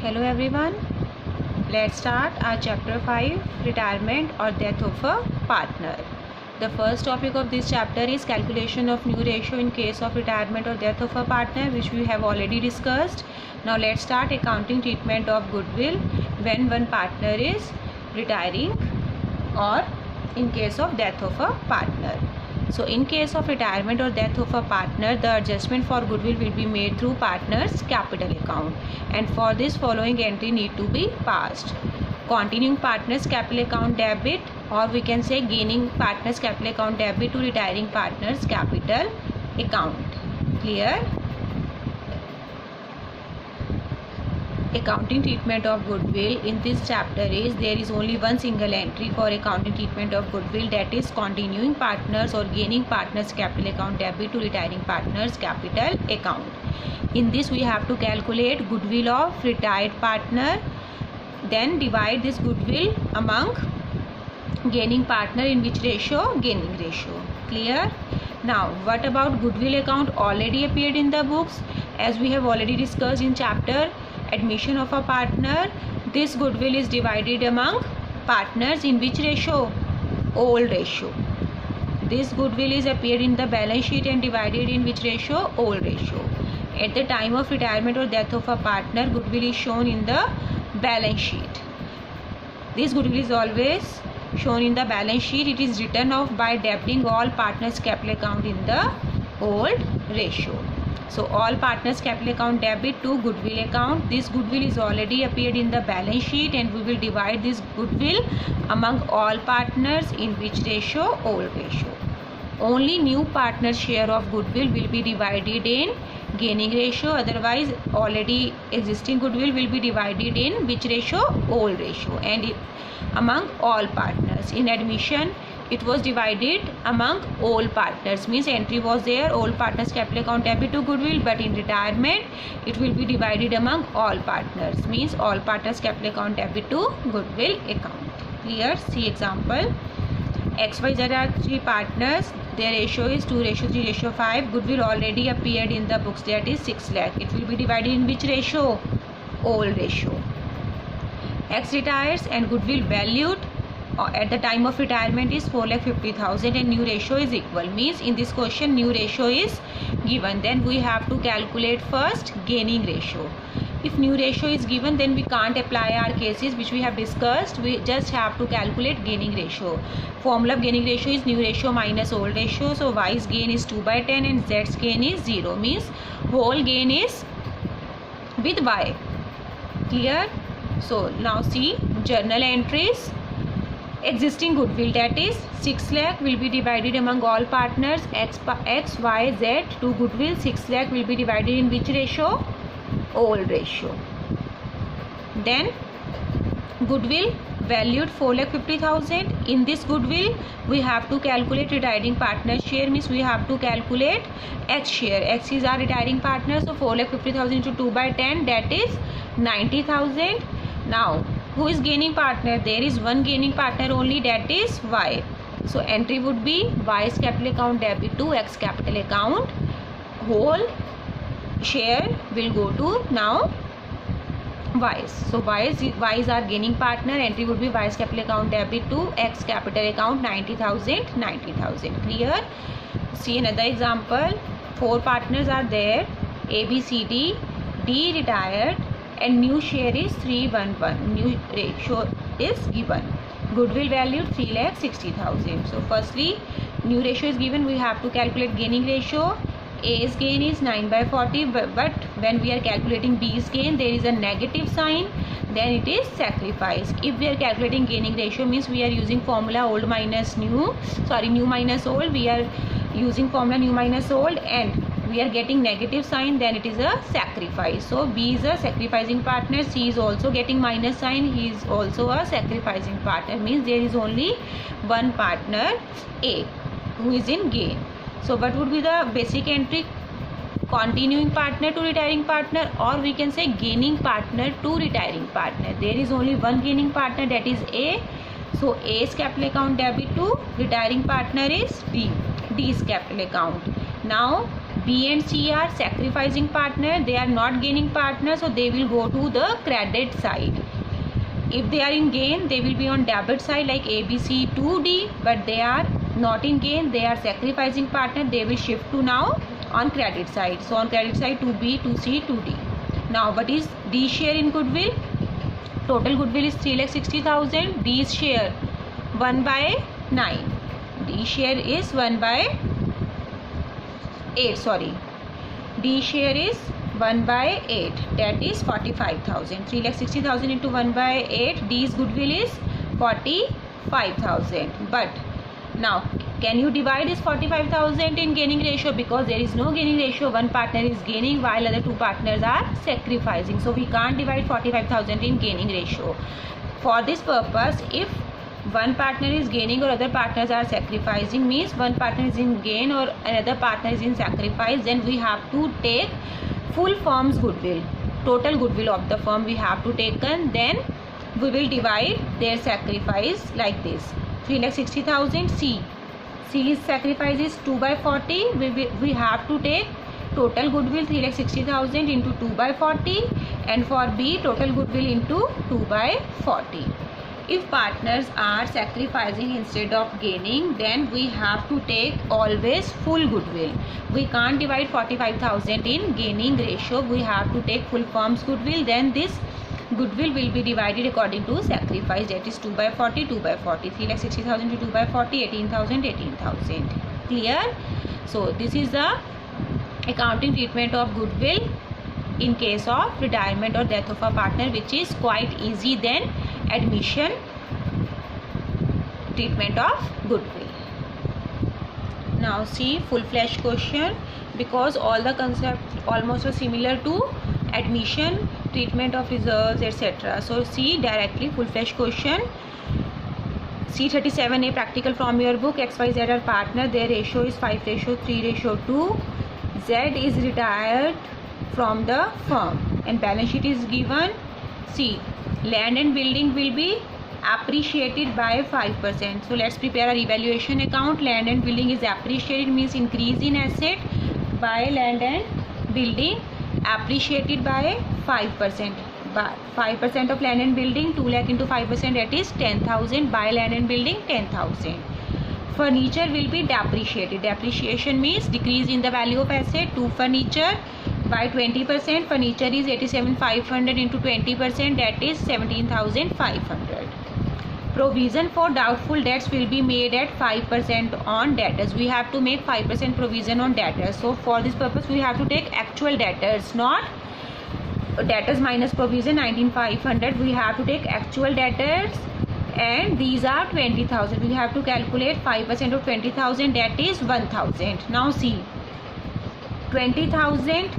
Hello everyone, let's start our chapter 5, retirement or death of a partner. The first topic of this chapter is calculation of new ratio in case of retirement or death of a partner, which we have already discussed. Now let's start accounting treatment of goodwill when one partner is retiring or in case of death of a partner. So in case of retirement or death of a partner, the adjustment for goodwill will be made through partner's capital account, and for this following entry need to be passed. Continuing partner's capital account debit, or we can say gaining partner's capital account debit to retiring partner's capital account. Clear? Accounting treatment of goodwill in this chapter is there is only one single entry for accounting treatment of goodwill, that is continuing partners or gaining partners capital account debit to retiring partners capital account. In this we have to calculate goodwill of retired partner, then divide this goodwill among gaining partner, in which ratio? Gaining ratio. Clear? Now what about goodwill account already appeared in the books? As we have already discussed in chapter admission of a partner, this goodwill is divided among partners in which ratio? Old ratio. This goodwill is appeared in the balance sheet and divided in which ratio? Old ratio. At the time of retirement or death of a partner, goodwill is shown in the balance sheet. This goodwill is always shown in the balance sheet. It is written off by debiting all partners capital account in the old ratio. So all partners capital account debit to goodwill account. This goodwill is already appeared in the balance sheet, and we will divide this goodwill among all partners in which ratio? Old ratio. Only new partner share of goodwill will be divided in gaining ratio, otherwise already existing goodwill will be divided in which ratio? Old ratio. And among all partners. In admission it was divided among all partners, means entry was there all partners capital account debit to goodwill, but in retirement it will be divided among all partners, means all partners capital account debit to goodwill account. Clear? See example. XYZ are three partners, their ratio is 2:3:5. Goodwill already appeared in the books, that is 6 lakh. It will be divided in which ratio? Old ratio. X retires and goodwill valued at the time of retirement is 4,50,000 and new ratio is equal, means in this question new ratio is given. Then we have to calculate first gaining ratio. If new ratio is given, then we can't apply our cases which we have discussed. We just have to calculate gaining ratio. Formula of gaining ratio is new ratio minus old ratio. So Y's gain is 2/10 and Z's gain is 0, means whole gain is with Y. Clear? So now see journal entries. Existing goodwill, that is 6 lakh, will be divided among all partners. X, Y, Z to goodwill 6 lakh will be divided in which ratio? Old ratio. Then goodwill valued 4,50,000. In this goodwill we have to calculate retiring partner share, means we have to calculate X share. X is our retiring partner, so 4,50,000 into 2/10, that is 90,000. Now who is gaining partner? There is one gaining partner only, that is Y. So entry would be Y's capital account debit to X capital account. Whole share will go to now Y's. So Y's are gaining partner. Entry would be Y's capital account debit to X capital account 90,000. Clear? See another example. 4 partners are there. A, B, C, D. D retired and new share is 3:1:1. New ratio is given. Goodwill valued 3,60,000. So firstly new ratio is given. We have to calculate gaining ratio. A's gain is 9/40, but when we are calculating B's gain there is a negative sign, then it is sacrifice. If we are calculating gaining ratio, means we are using formula old minus new, new minus old. We are using formula new minus old and we are getting negative sign, then it is a sacrifice. So B is a sacrificing partner. C is also getting minus sign, he is also a sacrificing partner, means there is only one partner A who is in gain. So what would be the basic entry? Continuing partner to retiring partner, or we can say gaining partner to retiring partner. There is only one gaining partner, that is A. So A's capital account debit to retiring partner is D. D's capital account. Now B and C are sacrificing partner. They are not gaining partner, so they will go to the credit side. If they are in gain, they will be on debit side like A, B, C to D, but they are not in gain. They are sacrificing partner. They will shift to now on credit side. So on credit side to B, to C, to D. Now what is D share in goodwill? Total goodwill is 3,60,000. D's share 1/9. D share is 1/8. Sorry, D share is 1/8. That is 45,000. 3,60,000 into 1/8. D's goodwill is 45,000. But now, can you divide this 45,000 in gaining ratio? Because there is no gaining ratio. One partner is gaining while other two partners are sacrificing. So we can't divide 45,000 in gaining ratio. For this purpose, if one partner is gaining or other partners are sacrificing, means one partner is in gain or another partner is in sacrifice, then we have to take full firm's goodwill. Total goodwill of the firm we have to take, and then we will divide their sacrifice like this. 3,60,000 C. C's sacrifice is 2/40. We have to take total goodwill 3,60,000 into 2/40, and for B total goodwill into 2/40. If partners are sacrificing instead of gaining, then we have to take always full goodwill. We can't divide 45,000 in gaining ratio. We have to take full firm's goodwill. Then this goodwill will be divided according to sacrifice, that is 2/40, 2/40. 3,60,000 to 2/40, 18,000, 18,000. Clear? So this is the accounting treatment of goodwill in case of retirement or death of a partner, which is quite easy than admission treatment of goodwill. Now see full-fledged question, because all the concepts almost are similar to admission, treatment of reserves, etc. So see directly full-fledged question. C37A practical from your book. XYZ are partner. Their ratio is 5:3:2. Z is retired from the firm and balance sheet is given. C, land and building will be appreciated by 5%. So let's prepare a revaluation account. Land and building is appreciated, means increase in asset by land and building, appreciated by 5%. By 5% of land and building, 2 lakh into 5%, that is 10,000. By land and building, 10,000. Furniture will be depreciated. Depreciation means decrease in the value of asset. To furniture by 20%. Furniture is 87,500 into 20%, that is 17,500. Provision for doubtful debts will be made at 5% on debtors. We have to make 5% provision on debtors. So for this purpose we have to take actual debtors, not debtors minus provision 19,500. We have to take actual debtors, and these are 20,000. We have to calculate 5% of 20,000, that is 1,000. Now see, 20,000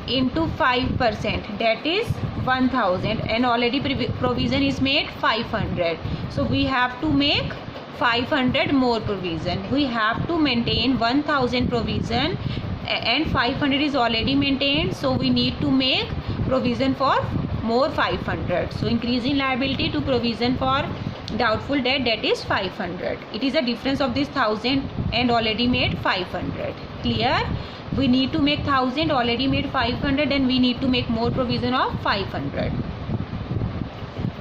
into 5%, that is 1,000, and already provision is made 500. So we have to make 500 more provision. We have to maintain 1,000 provision, and 500 is already maintained, so we need to make provision for more 500. So increasing liability to provision for doubtful debt, that is 500. It is a difference of this 1,000 and already made 500. Clear? We need to make 1,000, already made 500, and we need to make more provision of 500.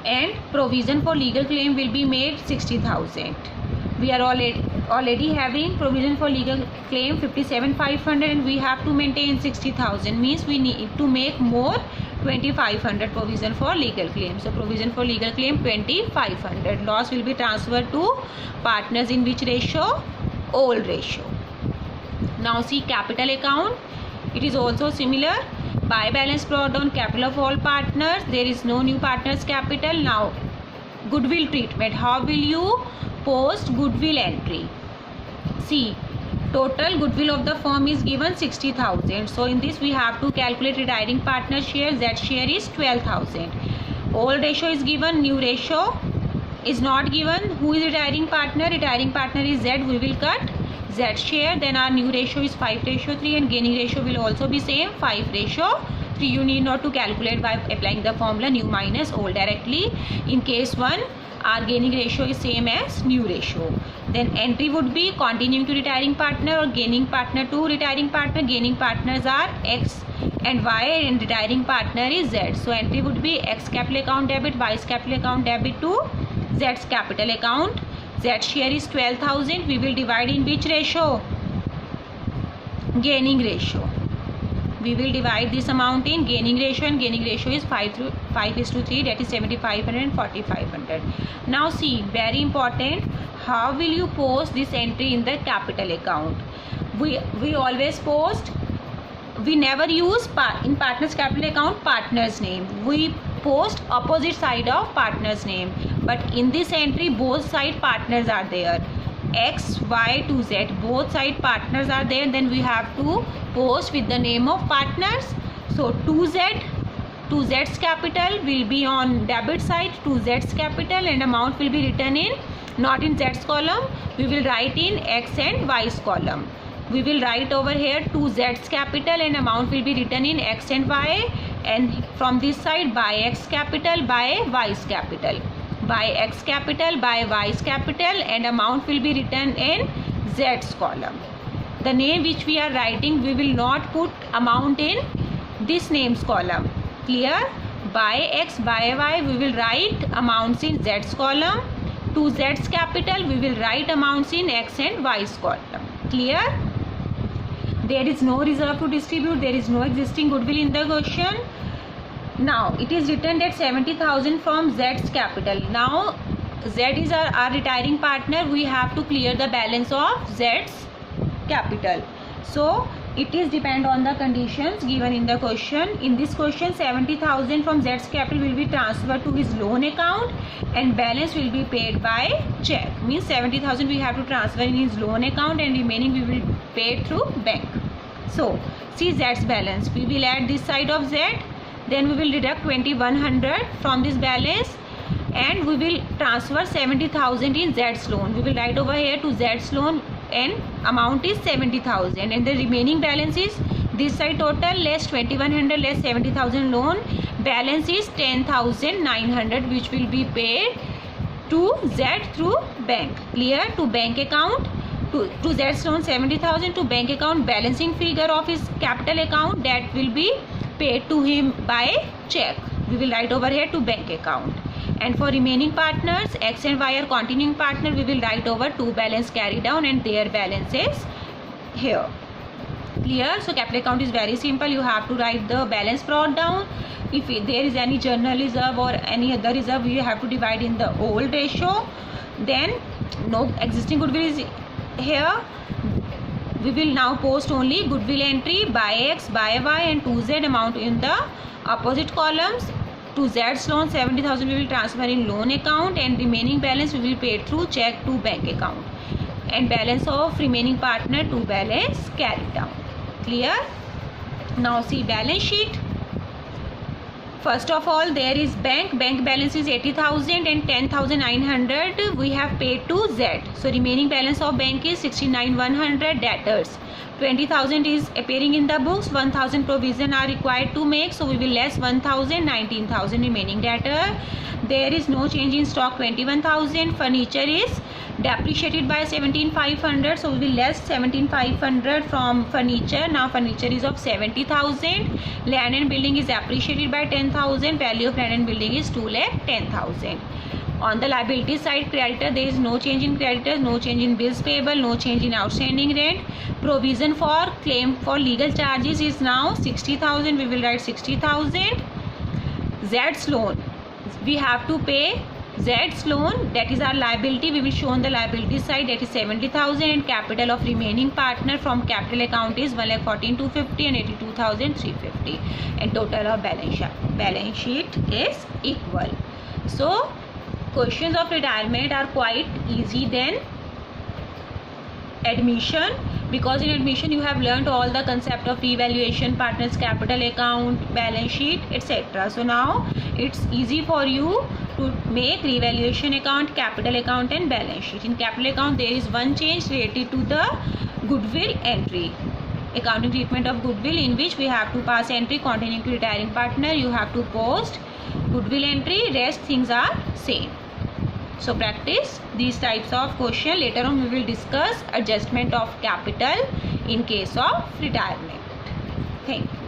And provision for legal claim will be made 60,000. We are already having provision for legal claim 57,500, and we have to maintain 60,000, means we need to make more 2,500 provision for legal claim. So provision for legal claim 2,500. Loss will be transferred to partners in which ratio? Old ratio. Now see capital account. It is also similar. By balance brought down capital of all partners. There is no new partners capital. Now goodwill treatment. How will you post goodwill entry? See, total goodwill of the firm is given 60,000. So in this we have to calculate retiring partner share. That share is 12,000. Old ratio is given, new ratio is not given. Who is retiring partner? Retiring partner is Z. We will cut Z share. Then our new ratio is 5:3, and gaining ratio will also be same, 5:3. You need not to calculate by applying the formula new minus old directly. In case 1, our gaining ratio is same as new ratio. Then entry would be continuing to retiring partner or gaining partner to retiring partner. Gaining partners are X and Y and retiring partner is Z. So entry would be X capital account debit, Y's capital account debit to Z's capital account. Z share is 12,000. We will divide in which ratio? Gaining ratio. We will divide this amount in gaining ratio, and gaining ratio is 5:3, that is 7,500 and 4,500. Now see, very important, how will you post this entry in the capital account? We always post, we never use in partners capital account partner's name. We post opposite side of partner's name, but in this entry both side partners are there. X, Y to Z, both side partners are there. Then we have to post with the name of partners. So 2Z's capital will be on debit side, 2Z's capital, and amount will be written in, not in Z's column, we will write in X and Y's column. We will write over here 2Z's capital and amount will be written in X and Y, and from this side by X capital, by Y's capital, by X capital, by Y's capital, and amount will be written in Z's column. The name which we are writing, we will not put amount in this names column. Clear? By X, by Y, we will write amounts in Z's column. To Z's capital, we will write amounts in X and Y's column. Clear? There is no reserve to distribute. There is no existing goodwill in the question. Now it is written that 70,000 from Z's capital. Now Z is our retiring partner. We have to clear the balance of Z's capital. So it is depend on the conditions given in the question. In this question, 70,000 from Z's capital will be transferred to his loan account and balance will be paid by check. Means 70,000 we have to transfer in his loan account and remaining we will pay through bank. So see Z's balance. We will add this side of Z. Then we will deduct 2,100 from this balance and we will transfer 70,000 in Z's loan. We will write over here to Z's loan and amount is 70,000 and the remaining balance is this side total less 2,100 less 70,000 loan. Balance is 10,900 which will be paid to Z through bank. Clear? To bank account. To Z's loan 70,000 to bank account balancing figure of his capital account that will be paid to him by check. We will write over here to bank account. And for remaining partners, X and Y are continuing partner, we will write over to balance carry down and their balances here. Clear? So capital account is very simple. You have to write the balance brought down. If there is any journal reserve or any other reserve, you have to divide in the old ratio. Then no existing goodwill is here. We will now post only goodwill entry by X, by Y and 2Z amount in the opposite columns. To Z's loan 70,000 we will transfer in loan account and remaining balance we will pay through check to bank account. And balance of remaining partner to balance carry down. Clear? Now see balance sheet. First of all, there is bank balance is 80,000 and 10,900 we have paid to Z. So remaining balance of bank is 69,100. Debtors 20,000 is appearing in the books. 1,000 provision are required to make, so we will less 1,000, 19,000 remaining debtor. There is no change in stock, 21,000. Furniture is depreciated by 17,500, so we will less 17,500 from furniture. Now furniture is of 70,000. Land and building is appreciated by 10,000. Value of land and building is 2,10,000. On the liability side, creditor, there is no change in creditors, no change in bills payable, no change in outstanding rent. Provision for claim for legal charges is now 60,000. We will write 60,000. Z's loan, we have to pay Z's loan, that is our liability. We will show on the liability side, that is 70,000, and capital of remaining partner from capital account is 1,14,250 and 82,350, and total of balance sheet is equal. So questions of retirement are quite easy than admission, because in admission you have learnt all the concept of revaluation, partners capital account, balance sheet, etc. So now it's easy for you to make revaluation account, capital account and balance sheet. In capital account there is one change related to the goodwill entry, accounting treatment of goodwill, in which we have to pass entry continuing to retiring partner. You have to post goodwill entry, rest things are same. So practice these types of question. Later on we will discuss adjustment of capital in case of retirement. Thank you.